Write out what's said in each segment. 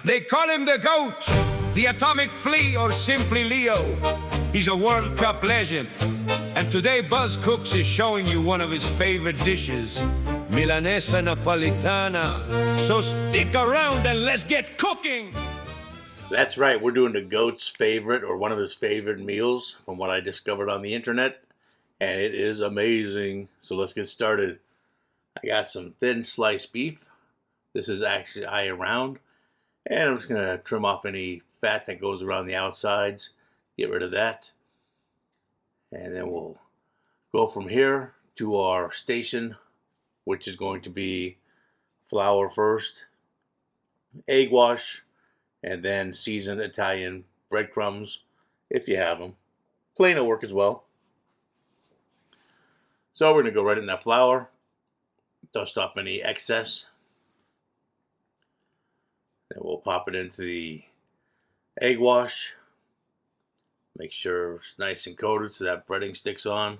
They call him the GOAT, the atomic flea, or simply Leo. He's a World Cup legend. And today Buzz Cooks is showing you one of his favorite dishes, Milanesa Napolitana. So stick around and let's get cooking! That's right, we're doing the GOAT's favorite, or one of his favorite meals, from what I discovered on the internet. And it is amazing. So let's get started. I got some thin sliced beef. This is actually eye around. And I'm just going to trim off any fat that goes around the outsides. Get rid of that. And then we'll go from here to our station, which is going to be flour first, egg wash, and then seasoned Italian breadcrumbs, if you have them. Plain will work as well. So we're going to go right in that flour, dust off any excess. Then we'll pop it into the egg wash. Make sure it's nice and coated so that breading sticks on.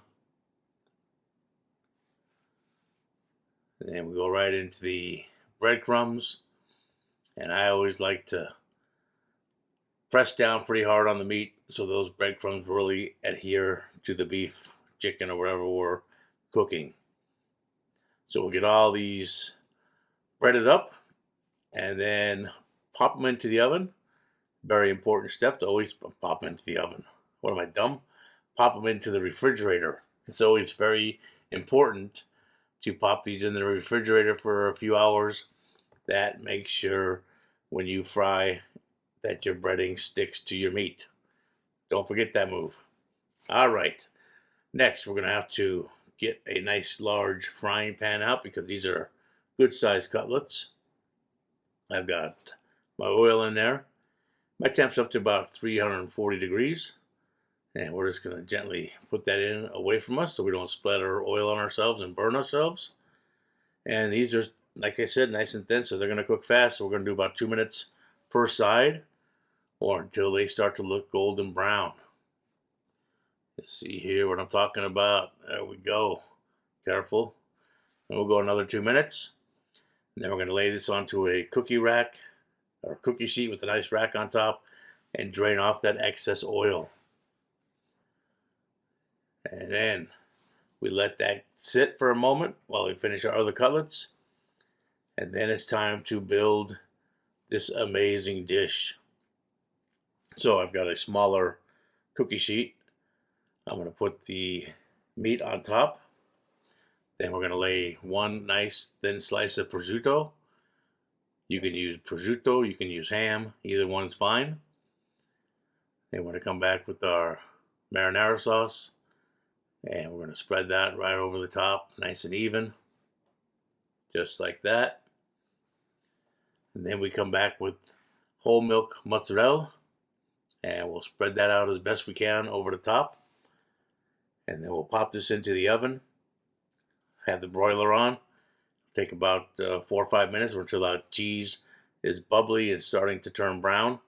And then we go right into the breadcrumbs. And I always like to press down pretty hard on the meat so those breadcrumbs really adhere to the beef, chicken, or whatever we're cooking. So we'll get all these breaded up and then pop them into the oven. Very important step to always pop them into the oven. What am I, dumb? Pop them into the refrigerator. It's always very important to pop these in the refrigerator for a few hours. That makes sure when you fry that your breading sticks to your meat. Don't forget that move. All right. Next, we're going to have to get a nice large frying pan out because these are good sized cutlets. I've got my oil in there. My temp's up to about 340 degrees. And we're just going to gently put that in away from us so we don't splatter oil on ourselves and burn ourselves. And these are, like I said, nice and thin, so they're going to cook fast. So we're going to do about 2 minutes per side, or until they start to look golden brown. Let's see here what I'm talking about. There we go. Careful. And we'll go another 2 minutes. And then we're going to lay this onto a cookie rack, or cookie sheet with a nice rack on top, and drain off that excess oil. And then we let that sit for a moment while we finish our other cutlets. And then it's time to build this amazing dish. So I've got a smaller cookie sheet. I'm going to put the meat on top. Then we're going to lay one nice thin slice of prosciutto. You can use prosciutto, you can use ham, either one's fine. Then we're going to come back with our marinara sauce. And we're going to spread that right over the top, nice and even. Just like that. And then we come back with whole milk mozzarella. And we'll spread that out as best we can over the top. And then we'll pop this into the oven. Have the broiler on. Take about 4 or 5 minutes until our cheese is bubbly and starting to turn brown.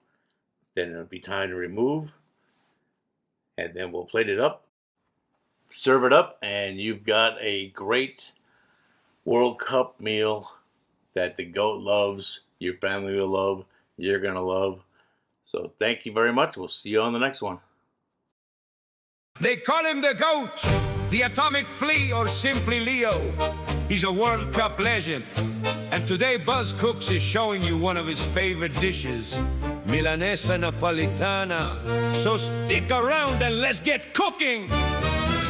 Then it'll be time to remove. And then we'll plate it up. Serve it up, and you've got a great World Cup meal that the GOAT loves, your family will love, you're going to love. So thank you very much. We'll see you on the next one. They call him the GOAT, the atomic flea, or simply Leo. He's a World Cup legend. And today Buzz Cooks is showing you one of his favorite dishes, Milanesa Napolitana. So stick around and let's get cooking!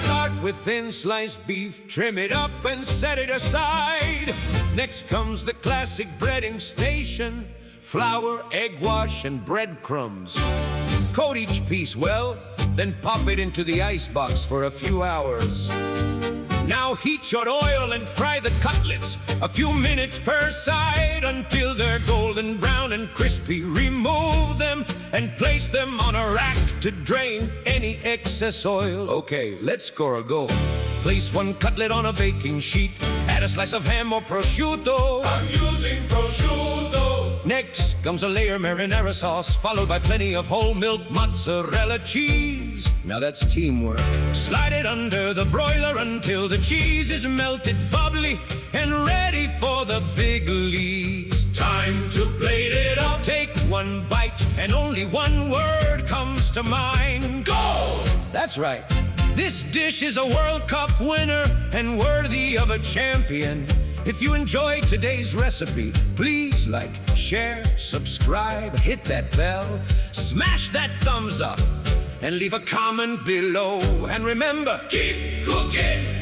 Start with thin sliced beef, trim it up and set it aside. Next comes the classic breading station, flour, egg wash, and breadcrumbs. Coat each piece well, then pop it into the icebox for a few hours. Now heat your oil and fry the cutlets, a few minutes per side, until they're golden brown and crispy. Remove them and place them on a rack to drain any excess oil. Okay, let's score a goal. Place one cutlet on a baking sheet, add a slice of ham or prosciutto. I'm using prosciutto. Next comes a layer marinara sauce, followed by plenty of whole milk mozzarella cheese. Now that's teamwork. Slide it under the broiler until the cheese is melted, bubbly, and ready for the big leagues. time to plate it up. Take one bite and only one word comes to mind. Go! That's right. This dish is a World Cup winner and worthy of a champion. If you enjoyed today's recipe, please like, share, subscribe, hit that bell, smash that thumbs up, and leave a comment below. And remember, Keep cooking.